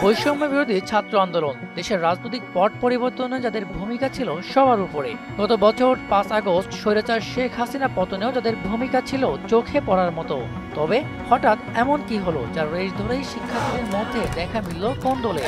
বৈষম্য বিরোধী ছাত্র আন্দোলন দেশের রাজনৈতিক পট পরিবর্তনে যাদের ভূমিকা ছিল সবার উপরে। গত বছর ৫ আগস্ট স্বৈরাচার শেখ হাসিনা পতনেও যাদের ভূমিকা ছিল চোখে পড়ার মতো। তবে হঠাৎ এমন কি হলো যার রেশ ধরেই শিক্ষার্থীদের মধ্যে দেখা মিলল কোন্দলে।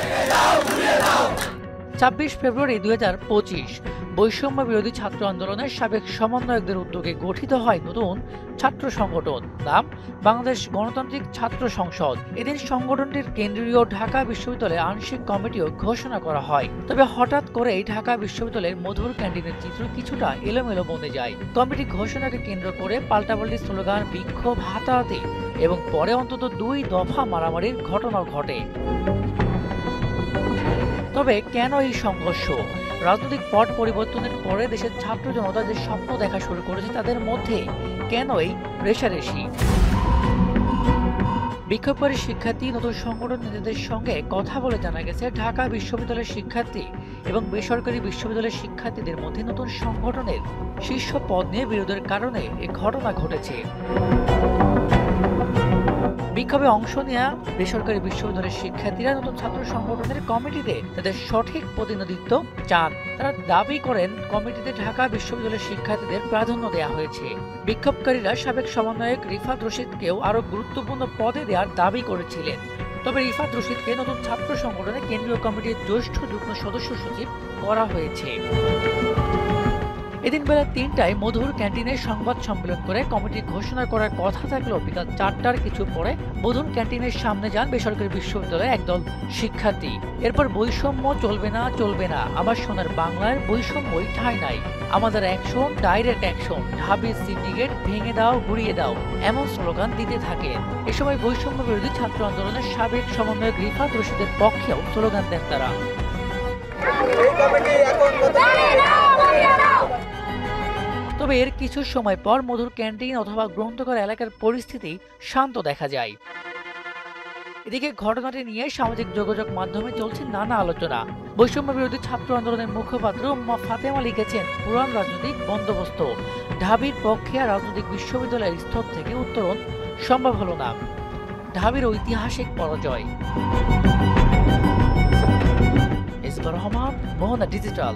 ২৬ ফেব্রুয়ারি ২০২৫ বৈষম্য বিরোধী ছাত্র আন্দোলনের সাবেক সমন্বয়কদের উদ্যোগে গঠিত হয় নতুন ছাত্র সংগঠন, নাম বাংলাদেশ গণতান্ত্রিক ছাত্র সংসদ। এদিন সংগঠনটির কেন্দ্রীয় ঢাকা বিশ্ববিদ্যালয়ের আংশিক কমিটিও ঘোষণা করা হয়। তবে হঠাৎ করেই ঢাকা বিশ্ববিদ্যালয়ের মধুর ক্যান্টিনের চিত্র কিছুটা এলোমেলো বনে যায়। কমিটি ঘোষণাকে কেন্দ্র করে পাল্টাপাল্টি স্লোগান, বিক্ষোভ, হাতাহাতি এবং পরে অন্তত ২ দফা মারামারির ঘটনা ঘটে। তবে কেন এই সংঘর্ষ? রাজনৈতিক পট পরিবর্তনের পরে দেশের ছাত্র জনতা যে স্বপ্ন দেখা শুরু করেছে তাদের মধ্যে কেন এই রেষারেষি? বিক্ষোভকারী শিক্ষার্থী নতুন সংগঠন নেতাদের সঙ্গে কথা বলে জানা গেছে, ঢাকা বিশ্ববিদ্যালয়ের শিক্ষার্থী এবং বেসরকারি বিশ্ববিদ্যালয়ের শিক্ষার্থীদের মধ্যে নতুন সংগঠনের শীর্ষ পদ নিয়ে বিরোধের কারণে এই ঘটনা ঘটেছে। বিক্ষোভে অংশ নেওয়া বেসরকারি বিশ্ববিদ্যালয়ের শিক্ষার্থীরা নতুন ছাত্র সংগঠনের কমিটিতে তাদের সঠিক প্রতিনিধিত্ব চান। তারা দাবি করেন কমিটিতে ঢাকা বিশ্ববিদ্যালয়ের শিক্ষার্থীদের প্রাধান্য দেওয়া হয়েছে। বিক্ষোভকারীরা সাবেক সমন্বয়ক রিফাত রশিদকেও আরো গুরুত্বপূর্ণ পদে দেওয়ার দাবি করেছিলেন। তবে রিফাত রশিদকে নতুন ছাত্র সংগঠনের কেন্দ্রীয় কমিটির জ্যেষ্ঠ যুগ্ম সদস্য সচিব করা হয়েছে। এদিন বেলা ৩টায় মধুর ক্যান্টিনে সংবাদ সম্মেলন করে কমিটি ঘোষণা করার কথা থাকলেও বিকাল ৪টার কিছু পরে মধুর ক্যান্টিনের সামনে যান বেসরকারি বিশ্ববিদ্যালয়ের একদল শিক্ষার্থী। এরপর বৈষম্য চলবে না, চলবে না, আমার সোনার বাংলার বৈষম্যই ঠাঁই নাই, আমাদের অ্যাকশন, ডাইরেক্ট অ্যাকশন, ঢাবি সিন্ডিকেট ভেঙে দাও, গুড়িয়ে দাও, এমন স্লোগান দিতে থাকে। এ সময় বৈষম্য বিরোধী ছাত্র আন্দোলনের সাবেক সমন্বয়ক রিফাত রশিদের পক্ষেও স্লোগান দেন তারা। তবে এর কিছু সময় পর মধুর ক্যান্টিন অথবা গ্রন্থকার এলাকার পরিস্থিতি শান্ত দেখা যায়। এদিকে ঘটনাটি নিয়ে সামাজিক যোগাযোগ মাধ্যমে চলছে নানা আলোচনা। বৈষম্য বিরোধী ছাত্র আন্দোলনের মুখপাত্র ফাতেমা লিখেছেন, পুরান রাজনৈতিক বন্দোবস্ত, ঢাবির পক্ষে আর রাজনৈতিক বিশ্ববিদ্যালয়ের স্তর থেকে উত্তরণ সম্ভব হলো না, ঢাবির ঐতিহাসিক পরাজয়। রহমান, মোহনা ডিজিটাল।